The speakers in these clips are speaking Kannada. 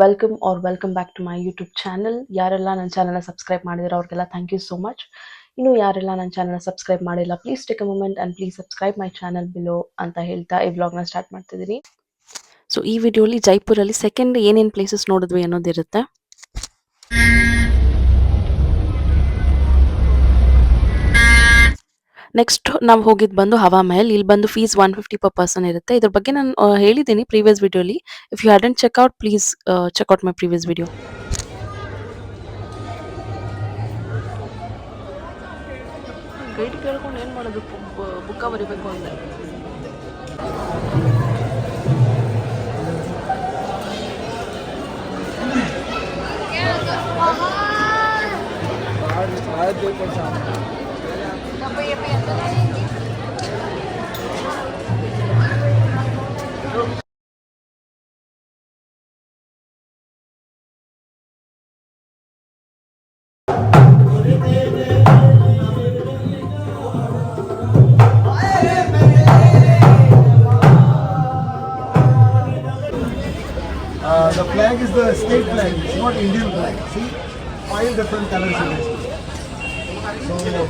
Welcome back to my YouTube channel. ಯಾರೆಲ್ಲ ನನ್ನ ಚಾನಲ್ನ ಸಬ್ಸ್ಕ್ರೈಬ್ ಮಾಡಿದಿರೋ ಅವ್ರಿಗೆಲ್ಲ ಥ್ಯಾಂಕ್ ಯು ಸೋ ಮಚ್. ಇನ್ನು ಯಾರೆಲ್ಲ ನನ್ನ ಚಾನಲ್ನ ಸಬ್ಸ್ಕ್ರೈಬ್ ಮಾಡಿಲ್ಲ, please take a moment and please subscribe my channel below ಅಂತ ಹೇಳ್ತಾ ಈ ವ್ಲಾಗ್ನ ಸ್ಟಾರ್ಟ್ ಮಾಡ್ತಿದ್ದೀನಿ. ಸೊ ಈ ವಿಡಿಯೋಲಿ ಜೈಪುರಲ್ಲಿ ಸೆಕೆಂಡ್ ಏನೇನು ಪ್ಲೇಸಸ್ ನೋಡಿದ್ವಿ ಅನ್ನೋದಿರುತ್ತೆ. ನೆಕ್ಸ್ಟ್ ನಾವು ಹೋಗಿದ್ದು ಬಂದು ಹವಾ ಮಹಲ್. ಇಲ್ಲಿ ಬಂದು ಫೀಸ್ 150 ಪರ್ ಪರ್ಸನ್ ಇರುತ್ತೆ. ಇದ್ರ ಬಗ್ಗೆ ನಾನು ಹೇಳಿದ್ದೀನಿ ಪ್ರೀವಿಯಸ್ ವಿಡಿಯೋಲಿ. If you hadn't check out, please check out my previous video. Guide ಕೇಳ್ಕೊಂಡು ಏನು ಮಾಡೋದು, ಬುಕ್ಕ ಬರಿಬೇಕು ಅಂದರೆ. The flag is the state flag, it's not Indian flag. See, 5 different colors in it. So, the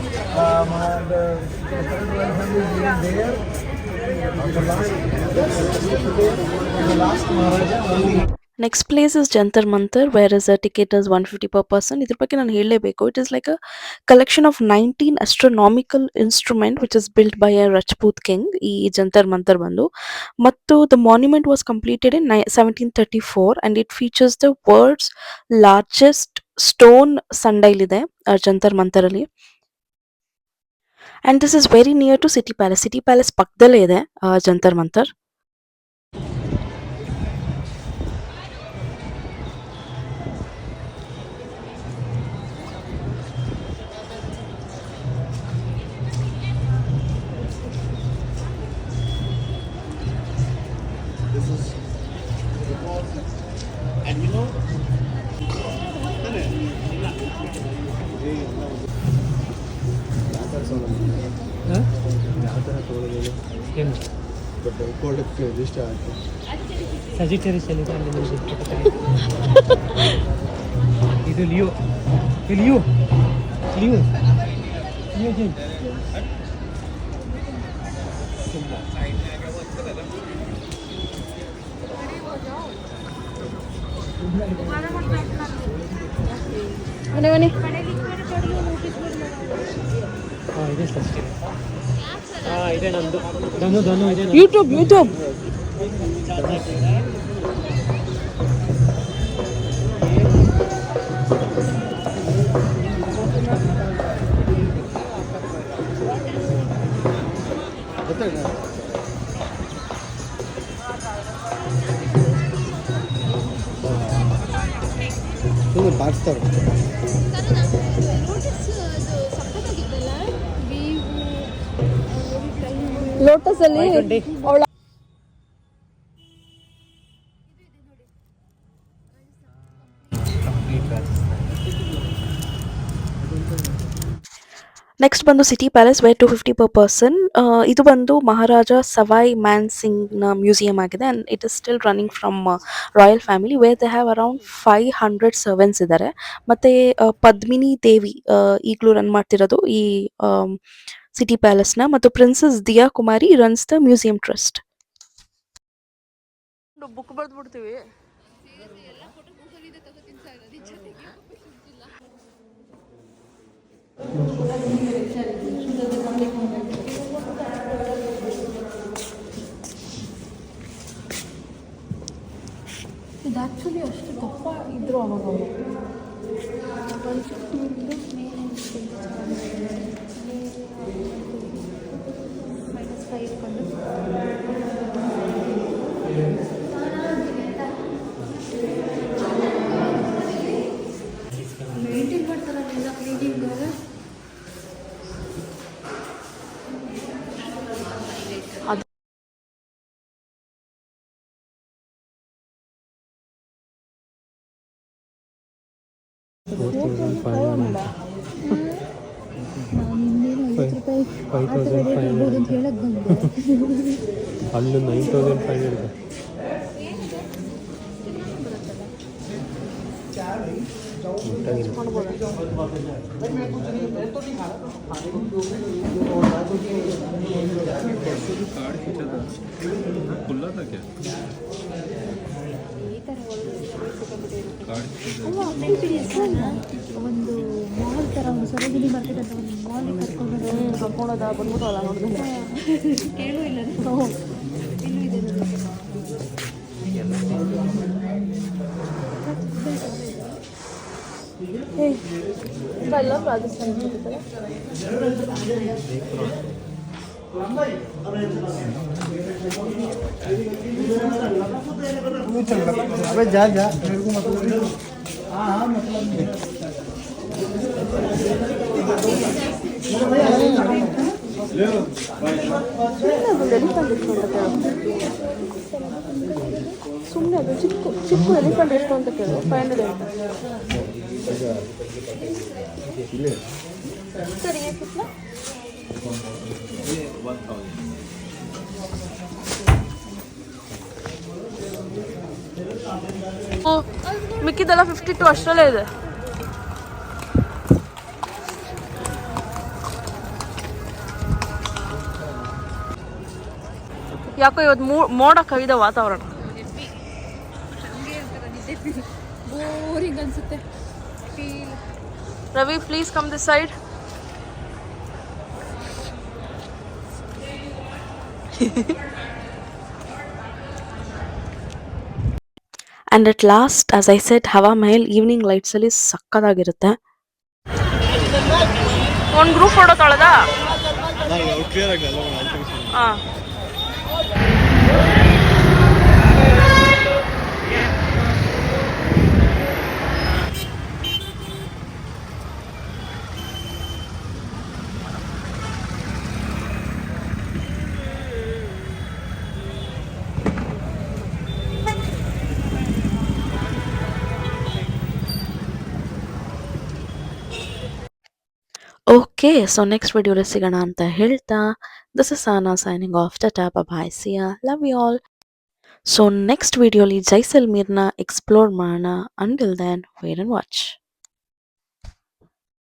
third royal family is there. The last Maharaja only. Next place is Jantar Mantar, where is a ticket is 150 per person. ಇದ್ರ ಬಗ್ಗೆ ನಾನು ಹೇಳಲೇಬೇಕು. It is like a collection of 19 astronomical instrument which is built by a Rajput king. ಈ ಜಂತರ್ ಮಂತರ್ ಬಂದು, ಮತ್ತು the monument was completed in 1734 and it features the world's largest stone sundial ಇದೆ ಜಂತರ್ ಮಂತರಲ್ಲಿ. And this is very near to city palace. City palace ಪಕ್ಕದಲ್ಲೇ ಇದೆ Jantar Mantar. And you know, ಸಜಿಟೇರಿಯಸ್ ಅಲ್ಲಿ ಇದು ಲಿಯೋ ಲಿಯೋ ಲಿಯೋ ಲಿಯೋ ಜೈ ಬನ್ನಿ ಬನ್ನಿ. ಇದೆ ಫಸ್ಟ್. ಇದೆ ನಂದು ಧನು ಧನು ಇದೆ ಯೂಟ್ಯೂಬ್ ಯೂಟ್ಯೂಬ್ ಬಾರಿಸ್ತಾರೆ. ಲೋಟಸ್ ಅಲ್ಲಿ ಅವಳ ನೆಕ್ಸ್ಟ್ ಬಂದು city palace, where 250 per person. ಇದು ಬಂದು ಮಹಾರಾಜ ಸವಾಯ್ ಮ್ಯಾನ್ ಸಿಂಗ್ನ ಮ್ಯೂಸಿಯಂ ಆಗಿದೆ. And it is still running from royal family, where they have around 500 servants ಇದ್ದಾರೆ. ಮತ್ತು ಪದ್ಮಿನಿ ದೇವಿ ಈಗಲೂ ರನ್ ಮಾಡ್ತಿರೋದು ಈ ಸಿಟಿ ಪ್ಯಾಲೇಸ್ನ, ಮತ್ತು princess Diya Kumari runs the museum trust. Book ಬರೆದ್ಬಿಡ್ತೀವಿ. ಇದು ಆ್ಯಕ್ಚುಲಿ ಅಷ್ಟು ದಪ್ಪ ಇದ್ರು ಅವಾಗ ಅವರು 4,500 ನಾನು ಇನ್ನೇನು 50 ರೂಪಾಯಿ ಆ ಥರ ರೇಟ್ ಇರ್ಬೋದು ಅಂತ ಹೇಳಕ್ಕೆ ಬಂದೆ. ಅಲ್ಲೂ 9,500 खुला था क्या ಈ ಥರ ಒಂದು ಮಾಲ್ ಥರ ಒಂದು ಸರೋಜಿನಿ ಮಾರ್ಕೆಟ್ ಅಂತ ಒಂದು ಮಾಲಿಗೆ ಕರ್ಕೊಂಡೋದ ಬಂದ್ಬಿಟ್ಟವಲ್ಲ ನೋಡಿದ್ರೆ ಕೇಳೂ ಇಲ್ಲ ನಾವು. ಇನ್ನೂ ಇದೆ ನೋಡಿ. ಐ ಲವ್ ರಾಜಸ್ಥಾನ್ अबे जा जा मेरे को मतलब हाँ हाँ मतलब ಸುಮ್ಮನೆ ಅದು ಚಿಕ್ಕ ಚಿಕ್ಕ ಎಲಿಫೆಂಟ್ ಎಷ್ಟು ಅಂತ ಕೇಳು 500 ಅಂತ ಸರಿ ಏಕಿತ್ಲ ಮಿಕ್ಕಿದೆಲ್ಲ 52 ಅಷ್ಟರಲ್ಲೇ ಇದೆ. ಯಾಕೋ ಇವತ್ತು ಮೋಡ ಕವಿದ ವಾತಾವರಣ. ಬೋರಿಂಗ್ ಅನ್ಸುತ್ತೆ. Ravi please come this side. And at last as I said Hawa Mahal evening ಲೈಟ್ಸಲ್ಲಿ ಸಕ್ಕದಾಗಿರುತ್ತೆ. ಒಂದು ಗ್ರೂಪ್ ಫೋಟೋ ತೊಳೆದಾ ಹಾಂ ಓಕೆ, ಸೊ ನೆಕ್ಸ್ಟ್ ವಿಡಿಯೋಲಿ ಸಿಗೋಣ ಅಂತ ಹೇಳ್ತಾ this is Sana signing off. Tata bye, see ya, love you all. So next ವಿಡಿಯೋಲಿ ಜೈಸಲ್ಮೀರ್ನ ಎಕ್ಸ್ಪ್ಲೋರ್ ಮಾಡೋಣ. Until then wait and watch.